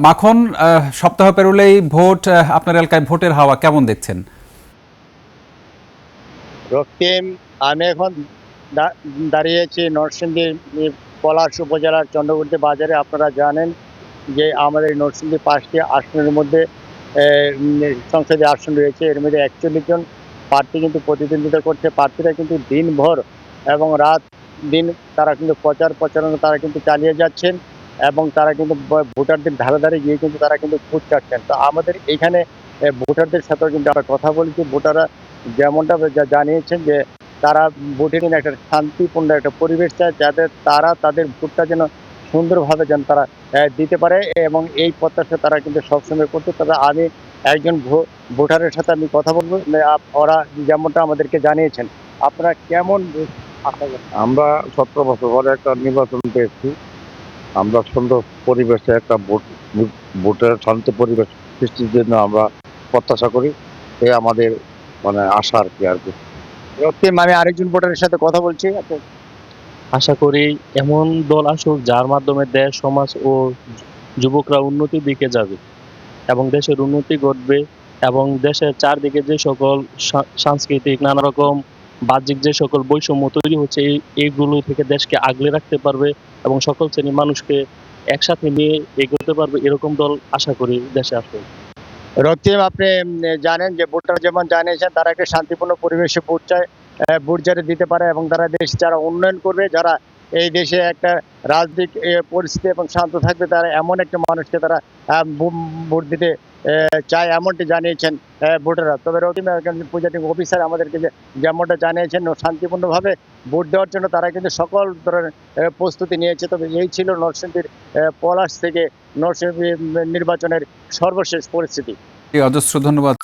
মাখন সপ্তাহ পেরোলেই ভোট, আপনার এলাকায় ভোটের হাওয়া কেমন দেখছেন? রক্তিম, আমি এখন দাঁড়িয়েছি নরসিংদী পলাশ উপজেলার চন্দ্রবর্তী বাজারে। আপনারা জানেন যে আমাদের নরসিংদী 5টি আসনের মধ্যে সংসদীয় আসন রয়েছে। এর মধ্যে 41 জন প্রার্থী কিন্তু প্রতিদ্বন্দ্বিতা করছে। প্রার্থীরা কিন্তু দিনভর এবং রাত দিন তারা কিন্তু প্রচারণা তারা কিন্তু চালিয়ে যাচ্ছেন এবং তারা কিন্তু ভোটারদের ধারে ধারে গিয়ে কিন্তু তারা কিন্তু ভোট চাচ্ছেন। তো আমাদের এইখানে ভোটারদের সাথেও কিন্তু আমরা কথা বলেছি। ভোটাররা যেমনটা জানিয়েছেন যে তারা ভোটে কিন্তু একটা শান্তিপূর্ণ একটা পরিবেশ চায়, যাতে তারা তাদের ভোটটা যেন সুন্দরভাবে যেন তারা দিতে পারে, এবং এই প্রত্যাশা তারা কিন্তু সবসময় করছে। তবে আমি একজন ভোটারের সাথে আমি কথা বলবো, ওরা যেমনটা আমাদেরকে জানিয়েছেন। আপনারা কেমন আশা করছেন? আমরা 17 বছর পরে একটা নির্বাচন পেয়েছি। আমরা সুন্দর পরিবেশে একটা ভোটের শান্তি পরিবেশ সৃষ্টির জন্য আমরা প্রত্যাশা করি। এই আমাদের আশা আর কি। রক্তিম, আমি আরেকজন ভোটারের সাথে কথা বলছি। আশা করি এমন দল আসুক যার মাধ্যমে দেশ, সমাজ ও যুবকরা উন্নতির দিকে যাবে এবং দেশের উন্নতি ঘটবে, এবং দেশের চারদিকে যে সকল সাংস্কৃতিক নানা রকম বাহ্যিক যে সকল বৈষম্য তৈরি হচ্ছে, এইগুলো থেকে দেশকে আগলে রাখতে পারবে এবং সকল শ্রেণীর মানুষকে একসাথে নিয়ে এগোতে পারবে, এরকম দল আশা করি দেশে আসবে। রক্তিম, আপনি জানেন যে ভোটার যেমন জানিয়েছেন তারা একটা শান্তিপূর্ণ পরিবেশে ভোট চায়, ভোট যারা দিতে পারে এবং তারা দেশ যারা উন্নয়ন করবে, যারা এই দেশে একটা রাজনৈতিক পরিস্থিতি এবং শান্ত থাকবে, তারা এমন একটা মানুষকে তারা ভোট দিতে চায়, এমনটি জানিয়েছেন ভোটাররা। তবে রক্তিম, প্রিজাইডিং অফিসার আমাদেরকে যেমনটা জানিয়েছেন শান্তিপূর্ণভাবে ভোট দেওয়ার জন্য তারা কিন্তু সকল ধরনের প্রস্তুতি নিয়েছে। তবে এই ছিল নরসিংদীর পলাশ থেকে নরসিংদী নির্বাচনের সর্বশেষ পরিস্থিতি। অজস্র ধন্যবাদ।